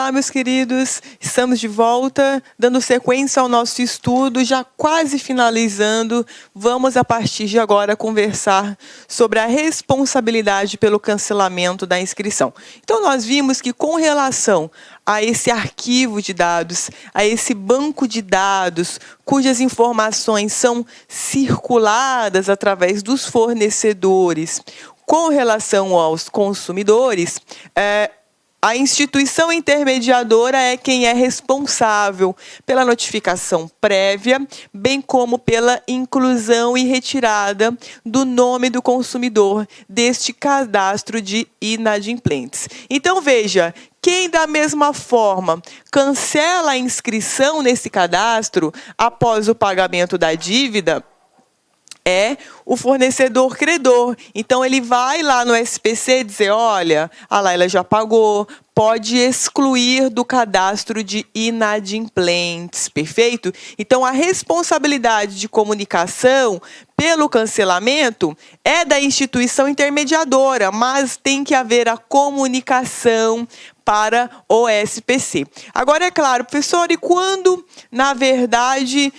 Olá, meus queridos, estamos de volta, dando sequência ao nosso estudo, já quase finalizando. Vamos, a partir de agora, conversar sobre a responsabilidade pelo cancelamento da inscrição. Então, nós vimos que, com relação a esse arquivo de dados, a esse banco de dados, cujas informações são circuladas através dos fornecedores, com relação aos consumidores, a instituição intermediadora é quem é responsável pela notificação prévia, bem como pela inclusão e retirada do nome do consumidor deste cadastro de inadimplentes. Então, veja, quem, da mesma forma, cancela a inscrição nesse cadastro após o pagamento da dívida é o fornecedor credor. Então, ele vai lá no SPC dizer, olha, a Laila já pagou, pode excluir do cadastro de inadimplentes, perfeito? Então, a responsabilidade de comunicação pelo cancelamento é da instituição intermediadora, mas tem que haver a comunicação para o SPC. Agora, é claro, professor, e quando, na verdade,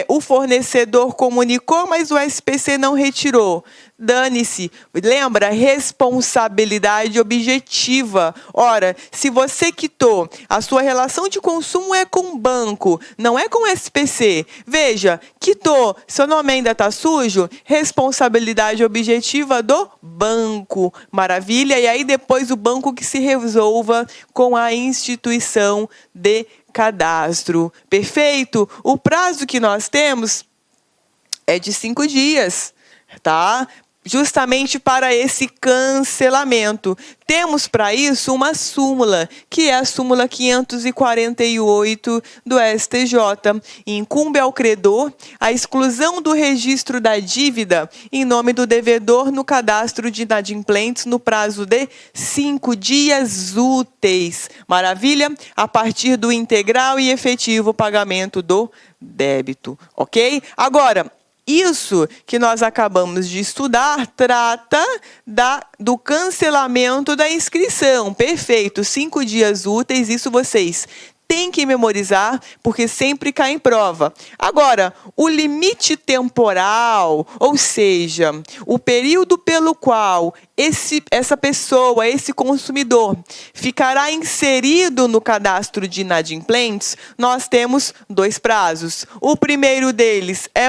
o fornecedor comunicou, mas o SPC não retirou? Dane-se, lembra? Responsabilidade objetiva. Ora, se você quitou, a sua relação de consumo é com o banco, não é com o SPC. Veja, quitou, seu nome ainda está sujo, responsabilidade objetiva do banco. Maravilha? E aí depois o banco que se resolva com a instituição de cadastro. Perfeito? O prazo que nós temos é de 5 dias, tá? Justamente para esse cancelamento. Temos para isso uma súmula, que é a súmula 548 do STJ. Incumbe ao credor a exclusão do registro da dívida em nome do devedor no cadastro de inadimplentes no prazo de 5 dias úteis. Maravilha? A partir do integral e efetivo pagamento do débito. Ok? Agora, isso que nós acabamos de estudar trata do cancelamento da inscrição. Perfeito, 5 dias úteis, isso vocês têm que memorizar, porque sempre cai em prova. Agora, o limite temporal, ou seja, o período pelo qual essa pessoa, esse consumidor, ficará inserido no cadastro de inadimplentes, nós temos 2 prazos. O primeiro deles é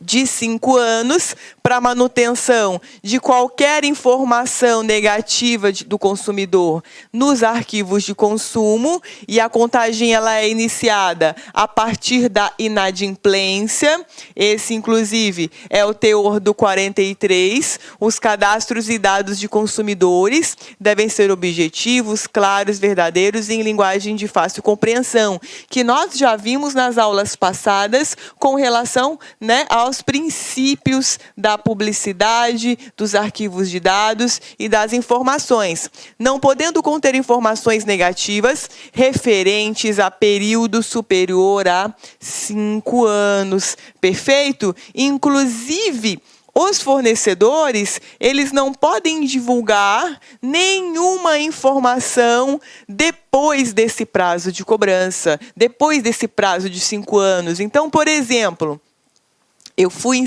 de 5 anos para manutenção de qualquer informação negativa do consumidor nos arquivos de consumo, e a contagem ela é iniciada a partir da inadimplência. Esse, inclusive, é o teor do 43. Os cadastros e dados de consumidores devem ser objetivos, claros, verdadeiros e em linguagem de fácil compreensão, que nós já vimos nas aulas passadas com relação, aos princípios da publicidade, dos arquivos de dados e das informações, não podendo conter informações negativas referentes a período superior a 5 anos. Perfeito? Inclusive, os fornecedores, eles não podem divulgar nenhuma informação depois desse prazo de cobrança, depois desse prazo de 5 anos. Então, por exemplo, eu fui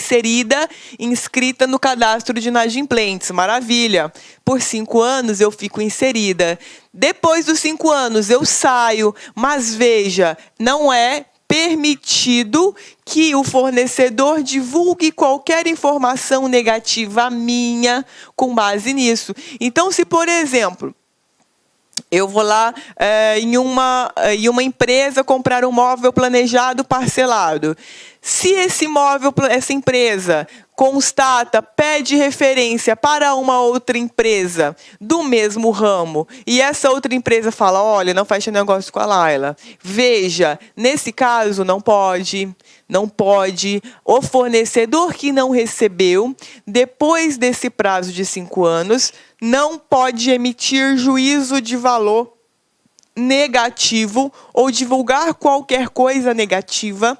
inscrita no cadastro de inadimplentes, maravilha. Por 5 anos eu fico inserida. Depois dos 5 anos eu saio, mas veja, não é permitido que o fornecedor divulgue qualquer informação negativa minha com base nisso. Então, se, por exemplo, eu vou lá em uma empresa comprar um móvel planejado parcelado. Se essa empresa constata, pede referência para uma outra empresa do mesmo ramo, e essa outra empresa fala, olha, não fecha negócio com a Laila. Veja, nesse caso não pode. O fornecedor que não recebeu, depois desse prazo de 5 anos, não pode emitir juízo de valor negativo ou divulgar qualquer coisa negativa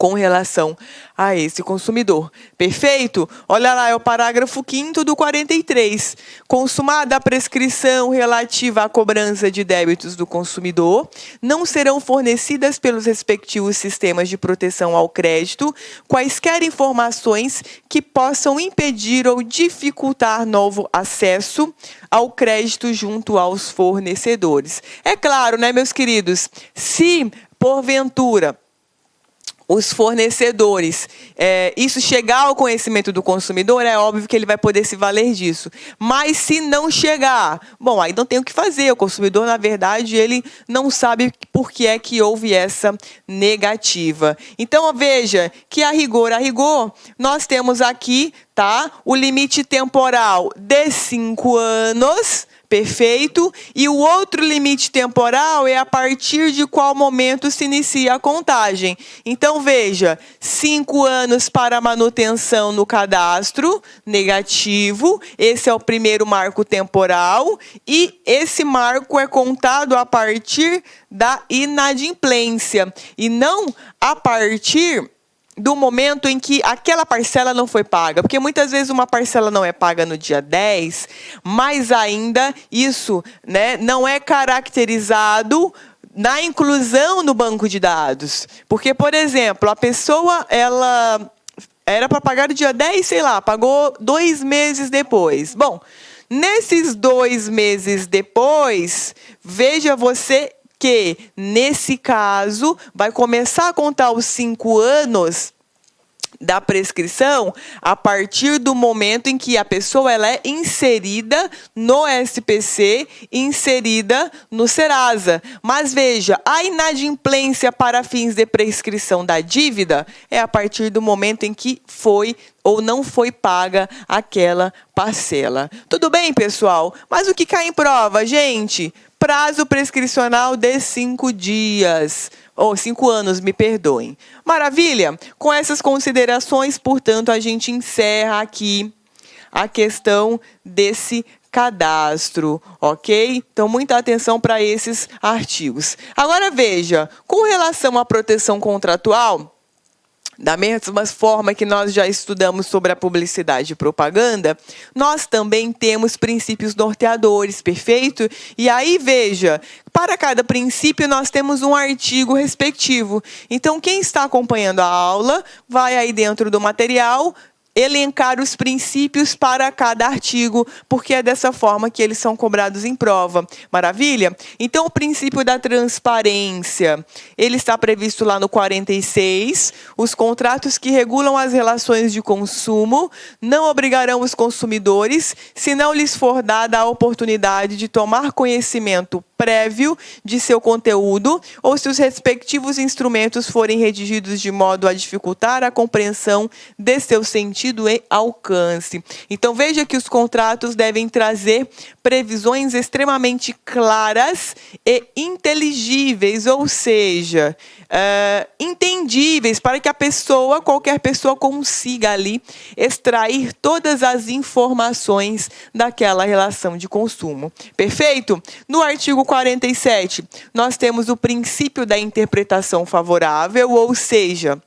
com relação a esse consumidor. Perfeito? Olha lá, é o parágrafo 5º do 43. Consumada a prescrição relativa à cobrança de débitos do consumidor, não serão fornecidas pelos respectivos sistemas de proteção ao crédito quaisquer informações que possam impedir ou dificultar novo acesso ao crédito junto aos fornecedores. É claro, né, meus queridos, se porventura os fornecedores, isso chegar ao conhecimento do consumidor, é óbvio que ele vai poder se valer disso. Mas se não chegar, bom, aí não tem o que fazer. O consumidor, na verdade, ele não sabe por que é que houve essa negativa. Então, veja que a rigor, nós temos aqui, tá, o limite temporal de 5 anos, perfeito? E o outro limite temporal é a partir de qual momento se inicia a contagem. Então, veja, 5 anos para manutenção no cadastro, negativo. Esse é o primeiro marco temporal. E esse marco é contado a partir da inadimplência. E não a partir do momento em que aquela parcela não foi paga. Porque muitas vezes uma parcela não é paga no dia 10, mas ainda isso, né, não é caracterizado na inclusão no banco de dados. Porque, por exemplo, a pessoa, ela era para pagar no dia 10, sei lá, pagou 2 meses depois. Bom, nesses 2 meses depois, veja você que, nesse caso, vai começar a contar os 5 anos da prescrição a partir do momento em que a pessoa ela é inserida no SPC, inserida no Serasa. Mas veja, a inadimplência para fins de prescrição da dívida é a partir do momento em que foi ou não foi paga aquela parcela. Tudo bem, pessoal? Mas o que cai em prova, gente? Prazo prescricional de 5 dias. Ou 5 anos, me perdoem. Maravilha? Com essas considerações, portanto, a gente encerra aqui a questão desse cadastro, ok? Então, muita atenção para esses artigos. Agora, veja, com relação à proteção contratual, da mesma forma que nós já estudamos sobre a publicidade e propaganda, nós também temos princípios norteadores, perfeito? E aí, veja, para cada princípio nós temos um artigo respectivo. Então, quem está acompanhando a aula, vai aí dentro do material, elencar os princípios para cada artigo, porque é dessa forma que eles são cobrados em prova. Maravilha? Então, o princípio da transparência, ele está previsto lá no 46. Os contratos que regulam as relações de consumo não obrigarão os consumidores, se não lhes for dada a oportunidade de tomar conhecimento prévio de seu conteúdo ou se os respectivos instrumentos forem redigidos de modo a dificultar a compreensão de seu sentido e alcance. Então, veja que os contratos devem trazer previsões extremamente claras e inteligíveis, ou seja, entendíveis, para que a pessoa, qualquer pessoa, consiga ali extrair todas as informações daquela relação de consumo. Perfeito? No artigo 47, nós temos o princípio da interpretação favorável, ou seja,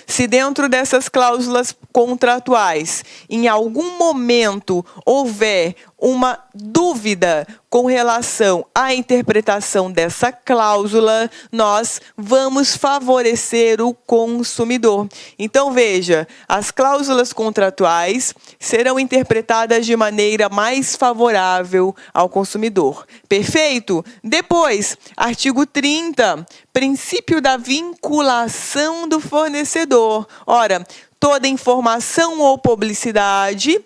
se dentro dessas cláusulas contratuais, em algum momento houver uma dúvida com relação à interpretação dessa cláusula, nós vamos favorecer o consumidor. Então, veja, as cláusulas contratuais serão interpretadas de maneira mais favorável ao consumidor. Perfeito? Depois, artigo 30, princípio da vinculação do fornecedor. Ora, toda informação ou publicidade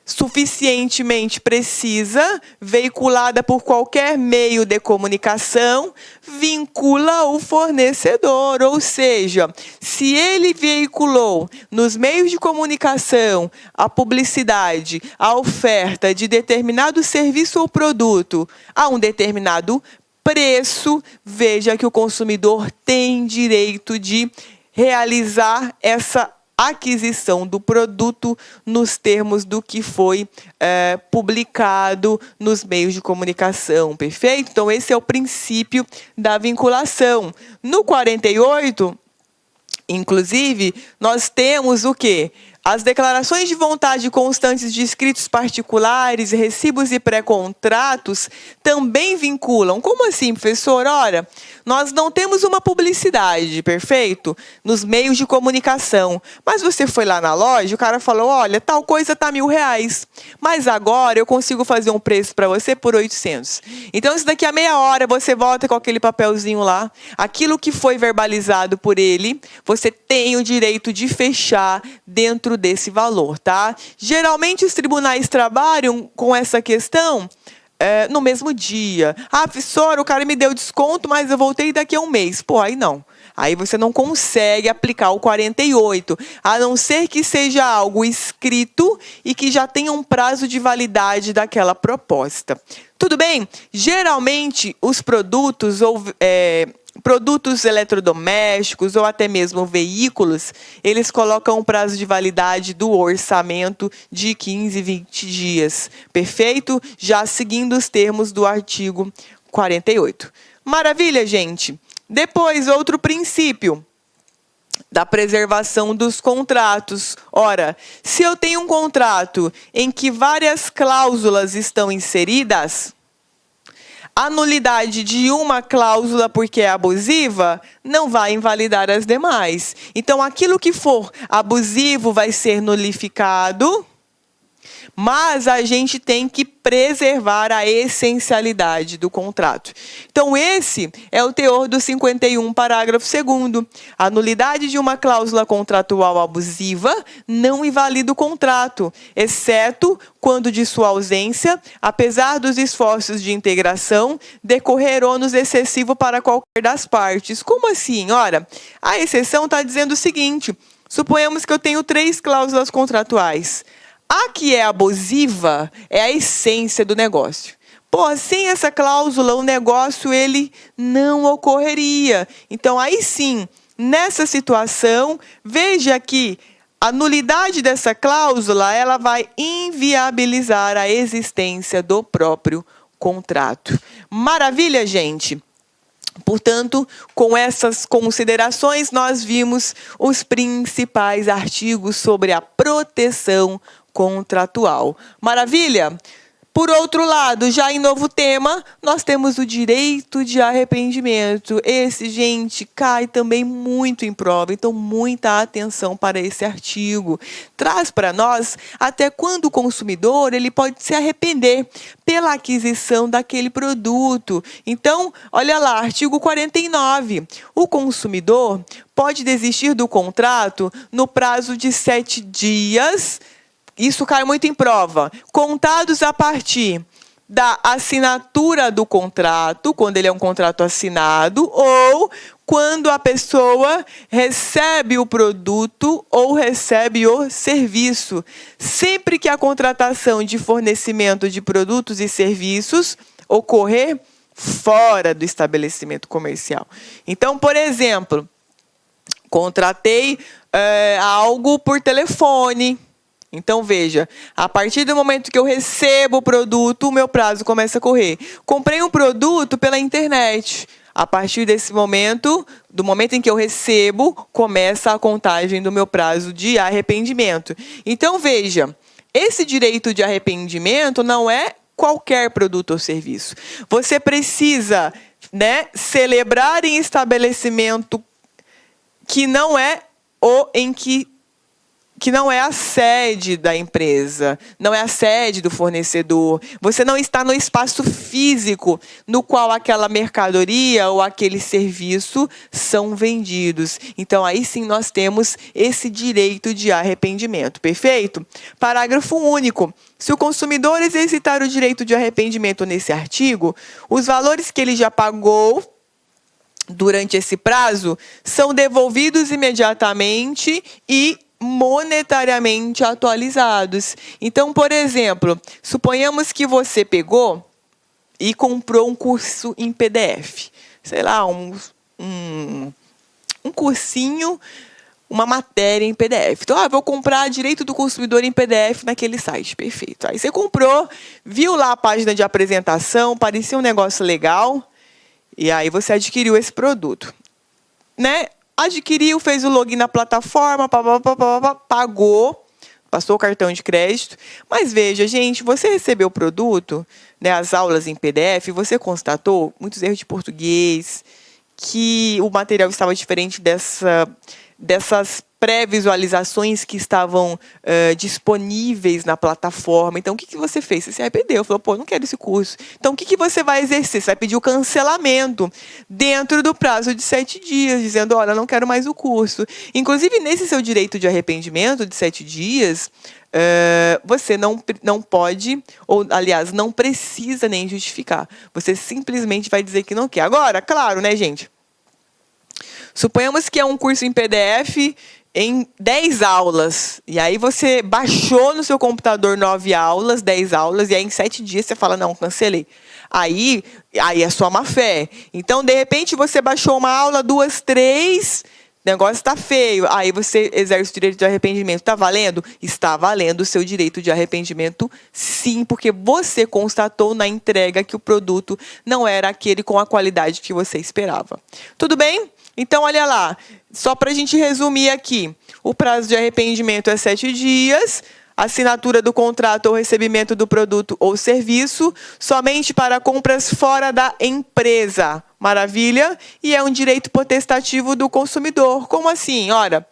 suficientemente precisa, veiculada por qualquer meio de comunicação, vincula o fornecedor. Ou seja, se ele veiculou nos meios de comunicação a publicidade, a oferta de determinado serviço ou produto a um determinado preço, veja que o consumidor tem direito de realizar essa aquisição do produto nos termos do que foi publicado nos meios de comunicação, perfeito? Então, esse é o princípio da vinculação. No 48, Inclusive, nós temos o quê? As declarações de vontade constantes de escritos particulares, recibos e pré-contratos também vinculam. Como assim, professor? Ora, nós não temos uma publicidade, perfeito? Nos meios de comunicação. Mas você foi lá na loja, o cara falou, olha, tal coisa tá R$1.000. Mas agora eu consigo fazer um preço para você por 800. Então, se daqui a meia hora você volta com aquele papelzinho lá, aquilo que foi verbalizado por ele, você tem o direito de fechar dentro desse valor, tá? Geralmente os tribunais trabalham com essa questão no mesmo dia. Ah, professor, o cara me deu desconto, mas eu voltei daqui a um mês. Pô, aí não. Aí você não consegue aplicar o 48, a não ser que seja algo escrito e que já tenha um prazo de validade daquela proposta. Tudo bem? Geralmente, os produtos produtos eletrodomésticos ou até mesmo veículos, eles colocam um prazo de validade do orçamento de 15, 20 dias. Perfeito? Já seguindo os termos do artigo 48. Maravilha, gente? Depois, outro princípio da preservação dos contratos. Ora, se eu tenho um contrato em que várias cláusulas estão inseridas, a nulidade de uma cláusula porque é abusiva não vai invalidar as demais. Então, aquilo que for abusivo vai ser nulificado, mas a gente tem que preservar a essencialidade do contrato. Então, esse é o teor do 51, parágrafo 2º. A nulidade de uma cláusula contratual abusiva não invalida o contrato, exceto quando de sua ausência, apesar dos esforços de integração, decorrer ônus excessivo para qualquer das partes. Como assim? Ora, a exceção está dizendo o seguinte, suponhamos que eu tenho 3 cláusulas contratuais. A que é abusiva é a essência do negócio. Pô, sem essa cláusula, o negócio ele não ocorreria. Então, aí sim, nessa situação, veja que a nulidade dessa cláusula ela vai inviabilizar a existência do próprio contrato. Maravilha, gente? Portanto, com essas considerações, nós vimos os principais artigos sobre a proteção contratual. Maravilha? Por outro lado, já em novo tema, nós temos o direito de arrependimento. Esse, gente, cai também muito em prova, então muita atenção para esse artigo. Traz para nós até quando o consumidor ele pode se arrepender pela aquisição daquele produto. Então, olha lá, artigo 49. O consumidor pode desistir do contrato no prazo de 7 dias. Isso cai muito em prova. Contados a partir da assinatura do contrato, quando ele é um contrato assinado, ou quando a pessoa recebe o produto ou recebe o serviço. Sempre que a contratação de fornecimento de produtos e serviços ocorrer fora do estabelecimento comercial. Então, por exemplo, contratei algo por telefone. Então, veja, a partir do momento que eu recebo o produto, o meu prazo começa a correr. Comprei um produto pela internet. A partir desse momento, do momento em que eu recebo, começa a contagem do meu prazo de arrependimento. Então, veja, esse direito de arrependimento não é qualquer produto ou serviço. Você precisa, celebrar em estabelecimento que não é que não é a sede da empresa, não é a sede do fornecedor. Você não está no espaço físico no qual aquela mercadoria ou aquele serviço são vendidos. Então, aí sim nós temos esse direito de arrependimento. Perfeito? Parágrafo único. Se o consumidor exercitar o direito de arrependimento nesse artigo, os valores que ele já pagou durante esse prazo são devolvidos imediatamente e monetariamente atualizados. Então, por exemplo, suponhamos que você pegou e comprou um curso em PDF. Sei lá, um cursinho, uma matéria em PDF. Então, vou comprar direito do consumidor em PDF naquele site. Perfeito. Aí você comprou, viu lá a página de apresentação, parecia um negócio legal, e aí você adquiriu esse produto. adquiriu, fez o login na plataforma, pagou, passou o cartão de crédito. Mas veja, gente, você recebeu o produto, né, as aulas em PDF, você constatou muitos erros de português, que o material estava diferente dessas pré-visualizações que estavam disponíveis na plataforma. Então, o que você fez? Você se arrependeu, falou, pô, não quero esse curso. Então, o que você vai exercer? Você vai pedir o cancelamento dentro do prazo de 7 dias, dizendo, olha, não quero mais o curso. Inclusive, nesse seu direito de arrependimento de 7 dias, você não pode, ou, aliás, não precisa nem justificar. Você simplesmente vai dizer que não quer. Agora, claro, né, gente? Suponhamos que é um curso em PDF em 10 aulas. E aí você baixou no seu computador 9 aulas, 10 aulas, e aí em 7 dias você fala, não, cancelei. Aí é sua má fé. Então, de repente, você baixou uma aula, 2, 3, o negócio está feio. Aí você exerce o direito de arrependimento. Está valendo? Está valendo o seu direito de arrependimento, sim, porque você constatou na entrega que o produto não era aquele com a qualidade que você esperava. Tudo bem? Então, olha lá, só para a gente resumir aqui, o prazo de arrependimento é 7 dias, assinatura do contrato ou recebimento do produto ou serviço, somente para compras fora da empresa. Maravilha? E é um direito potestativo do consumidor. Como assim? Ora,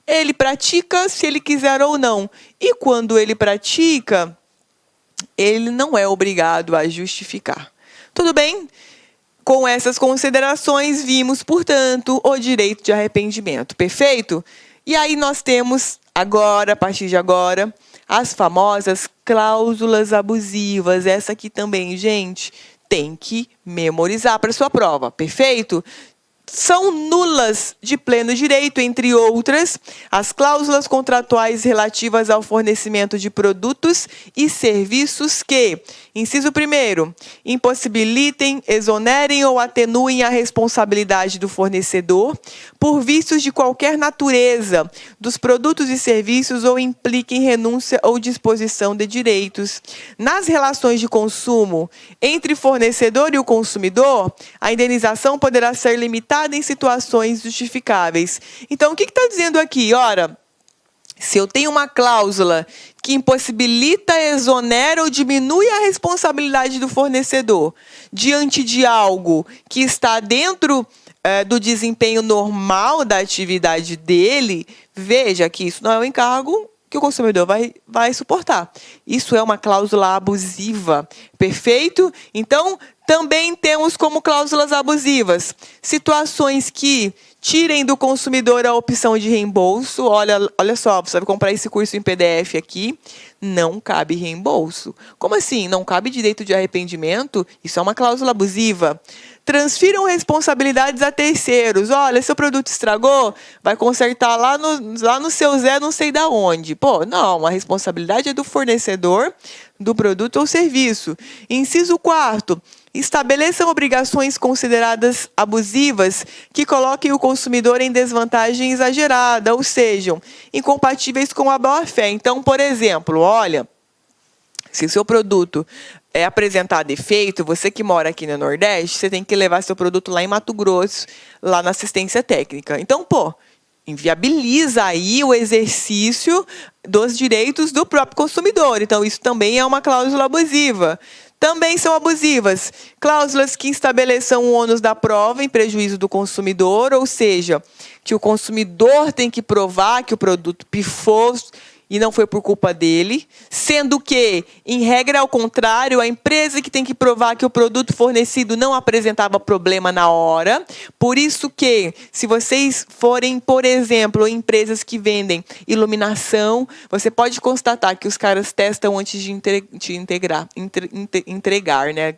ele pratica se ele quiser ou não. E quando ele pratica, ele não é obrigado a justificar. Tudo bem? Com essas considerações, vimos, portanto, o direito de arrependimento. Perfeito? E aí nós temos agora, a partir de agora, as famosas cláusulas abusivas. Essa aqui também, gente, tem que memorizar para sua prova. Perfeito? São nulas de pleno direito, entre outras, as cláusulas contratuais relativas ao fornecimento de produtos e serviços que, inciso 1º, impossibilitem, exonerem ou atenuem a responsabilidade do fornecedor por vícios de qualquer natureza dos produtos e serviços ou impliquem renúncia ou disposição de direitos. Nas relações de consumo entre fornecedor e o consumidor, a indenização poderá ser limitada em situações justificáveis. Então, o que está dizendo aqui? Ora, se eu tenho uma cláusula que impossibilita, exonera ou diminui a responsabilidade do fornecedor diante de algo que está dentro do desempenho normal da atividade dele, veja que isso não é um encargo que o consumidor vai suportar. Isso é uma cláusula abusiva. Perfeito? Então, também temos como cláusulas abusivas situações que tirem do consumidor a opção de reembolso. Olha só, você vai comprar esse curso em PDF aqui, não cabe reembolso. Como assim? Não cabe direito de arrependimento? Isso é uma cláusula abusiva. Transfiram responsabilidades a terceiros. Olha, seu produto estragou, vai consertar lá no seu Zé, não sei da onde. Pô, não, a responsabilidade é do fornecedor do produto ou serviço. Inciso 4º. Estabeleçam obrigações consideradas abusivas que coloquem o consumidor em desvantagem exagerada, ou sejam, incompatíveis com a boa-fé. Então, por exemplo, olha, se o seu produto é apresentar defeito, você que mora aqui no Nordeste, você tem que levar seu produto lá em Mato Grosso, lá na assistência técnica. Então, pô, inviabiliza aí o exercício dos direitos do próprio consumidor. Então, isso também é uma cláusula abusiva. Também são abusivas cláusulas que estabeleçam o ônus da prova em prejuízo do consumidor, ou seja, que o consumidor tem que provar que o produto pifou e não foi por culpa dele, sendo que, em regra ao contrário, a empresa que tem que provar que o produto fornecido não apresentava problema na hora. Por isso que, se vocês forem, por exemplo, empresas que vendem iluminação, você pode constatar que os caras testam antes de entregar, né?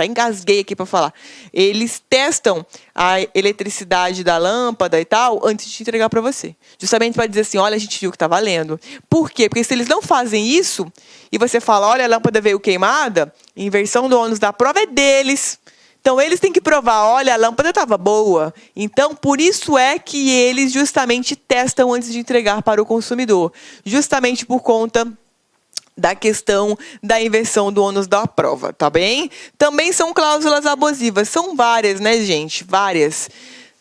Engasguei aqui para falar. Eles testam a eletricidade da lâmpada e tal antes de entregar para você. Justamente para dizer assim, olha, a gente viu que está valendo. Por quê? Porque se eles não fazem isso e você fala, olha, a lâmpada veio queimada, a inversão do ônus da prova é deles. Então, eles têm que provar, olha, a lâmpada estava boa. Então, por isso é que eles justamente testam antes de entregar para o consumidor. Justamente por conta da questão da inversão do ônus da prova, tá bem? Também são cláusulas abusivas, são várias, né, gente? Várias.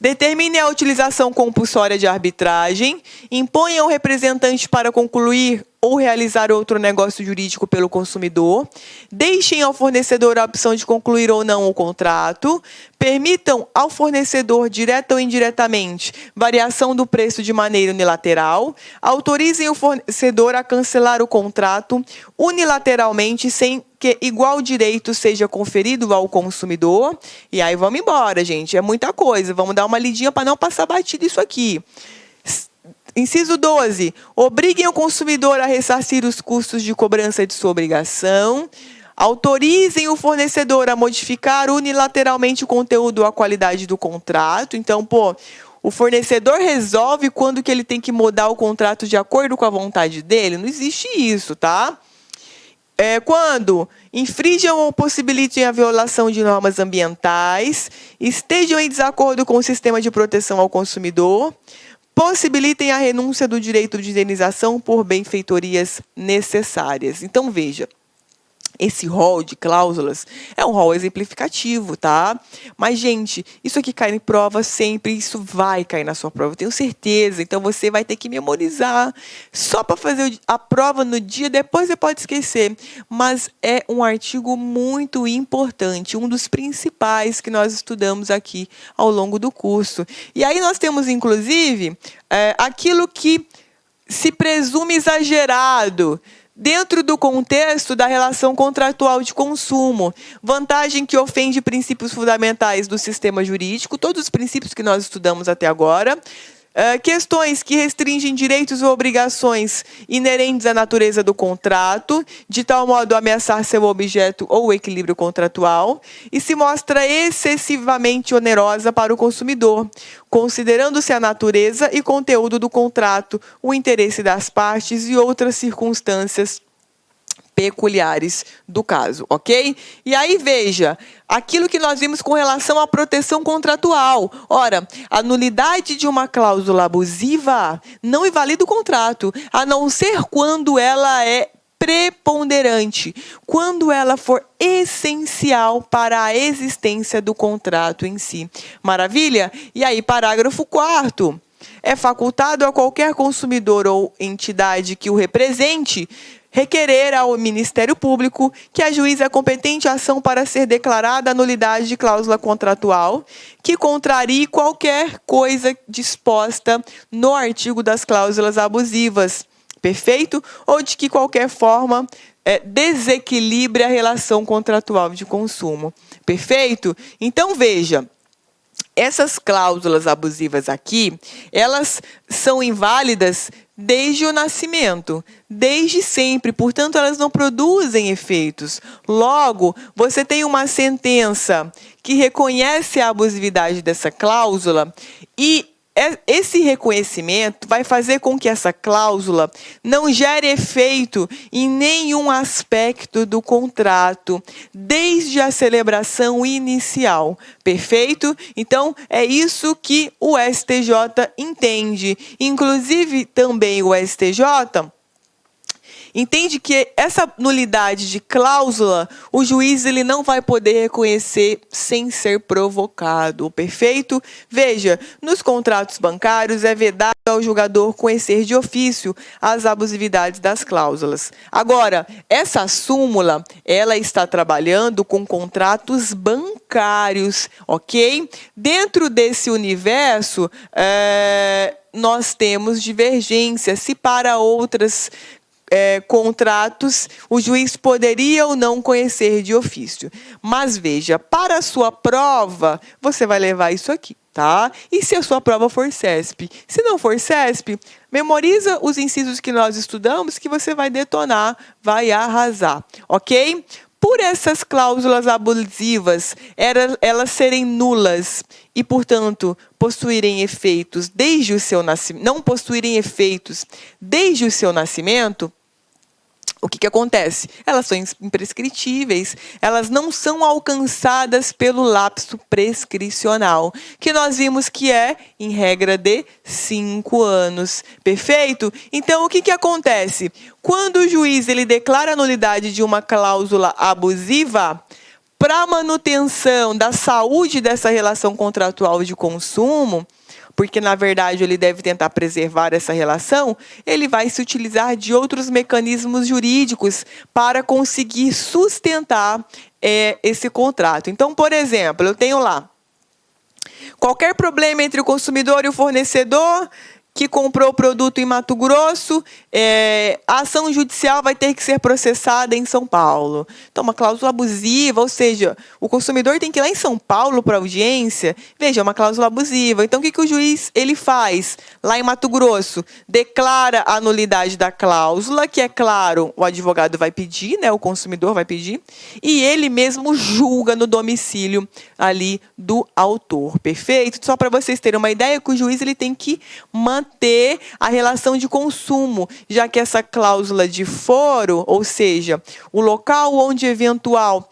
Determine a utilização compulsória de arbitragem. Imponha ao representante para concluir ou realizar outro negócio jurídico pelo consumidor. Deixem ao fornecedor a opção de concluir ou não o contrato. Permitam ao fornecedor, direta ou indiretamente, variação do preço de maneira unilateral. Autorizem o fornecedor a cancelar o contrato unilateralmente sem que igual direito seja conferido ao consumidor. E aí vamos embora, gente. É muita coisa. Vamos dar uma lidinha para não passar batido isso aqui. Inciso 12. Obriguem o consumidor a ressarcir os custos de cobrança de sua obrigação. Autorizem o fornecedor a modificar unilateralmente o conteúdo ou a qualidade do contrato. Então, o fornecedor resolve quando que ele tem que mudar o contrato de acordo com a vontade dele. Não existe isso, tá? Quando infringam ou possibilitem a violação de normas ambientais, estejam em desacordo com o sistema de proteção ao consumidor, possibilitem a renúncia do direito de indenização por benfeitorias necessárias. Então, veja, esse rol de cláusulas é um rol exemplificativo, tá? Mas, gente, isso aqui cai em prova sempre, isso vai cair na sua prova, eu tenho certeza. Então, você vai ter que memorizar só para fazer a prova no dia, depois você pode esquecer. Mas é um artigo muito importante, um dos principais que nós estudamos aqui ao longo do curso. E aí nós temos, inclusive, aquilo que se presume exagerado dentro do contexto da relação contratual de consumo, vantagem que ofende princípios fundamentais do sistema jurídico, todos os princípios que nós estudamos até agora, questões que restringem direitos ou obrigações inerentes à natureza do contrato, de tal modo a ameaçar seu objeto ou o equilíbrio contratual, e se mostra excessivamente onerosa para o consumidor, considerando-se a natureza e conteúdo do contrato, o interesse das partes e outras circunstâncias peculiares do caso, ok? E aí, veja, aquilo que nós vimos com relação à proteção contratual. Ora, a nulidade de uma cláusula abusiva não invalida o contrato, a não ser quando ela é preponderante, quando ela for essencial para a existência do contrato em si. Maravilha? E aí, parágrafo 4º. É facultado a qualquer consumidor ou entidade que o represente requerer ao Ministério Público que ajuize a competente ação para ser declarada a nulidade de cláusula contratual que contrarie qualquer coisa disposta no artigo das cláusulas abusivas, perfeito? Ou de que qualquer forma desequilibre a relação contratual de consumo, perfeito? Então, veja, essas cláusulas abusivas aqui, elas são inválidas desde o nascimento, desde sempre, portanto, elas não produzem efeitos. Logo, você tem uma sentença que reconhece a abusividade dessa cláusula e esse reconhecimento vai fazer com que essa cláusula não gere efeito em nenhum aspecto do contrato, desde a celebração inicial. Perfeito? Então, é isso que o STJ entende. Inclusive, também o STJ entende que essa nulidade de cláusula, o juiz ele não vai poder reconhecer sem ser provocado, perfeito? Veja, nos contratos bancários é vedado ao julgador conhecer de ofício as abusividades das cláusulas. Agora, essa súmula, ela está trabalhando com contratos bancários, ok? Dentro desse universo, nós temos divergência. Se para outras contratos, o juiz poderia ou não conhecer de ofício. Mas veja, para a sua prova, você vai levar isso aqui, tá? E se a sua prova for CESP? Se não for CESP, memoriza os incisos que nós estudamos que você vai detonar, vai arrasar, ok? Por essas cláusulas abusivas, elas serem nulas e, portanto, possuírem efeitos desde o seu nascimento, não possuírem efeitos desde o seu nascimento, o que acontece? Elas são imprescritíveis, elas não são alcançadas pelo lapso prescricional, que nós vimos que é, em regra, de 5 anos. Perfeito? Então, o que acontece? Quando o juiz ele declara a nulidade de uma cláusula abusiva, para a manutenção da saúde dessa relação contratual de consumo, porque, na verdade, ele deve tentar preservar essa relação, ele vai se utilizar de outros mecanismos jurídicos para conseguir sustentar esse contrato. Então, por exemplo, eu tenho lá qualquer problema entre o consumidor e o fornecedor que comprou o produto em Mato Grosso, a ação judicial vai ter que ser processada em São Paulo. Então, uma cláusula abusiva, ou seja, o consumidor tem que ir lá em São Paulo para audiência. Veja, é uma cláusula abusiva. Então, o que o juiz ele faz lá em Mato Grosso? Declara a nulidade da cláusula, que é claro, o advogado vai pedir, né, o consumidor vai pedir, e ele mesmo julga no domicílio ali do autor. Perfeito? Só para vocês terem uma ideia, que o juiz ele tem que manter a relação de consumo, já que essa cláusula de foro, ou seja, o local onde eventual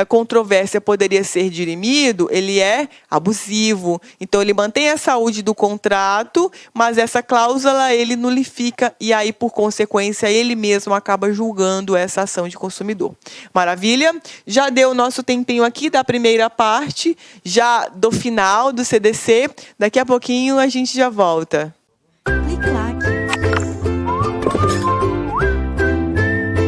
controvérsia poderia ser dirimido, ele é abusivo. Então, ele mantém a saúde do contrato, mas essa cláusula ele nulifica e aí, por consequência, ele mesmo acaba julgando essa ação de consumidor. Maravilha? Já deu o nosso tempinho aqui da primeira parte, já do final do CDC. Daqui a pouquinho a gente já volta.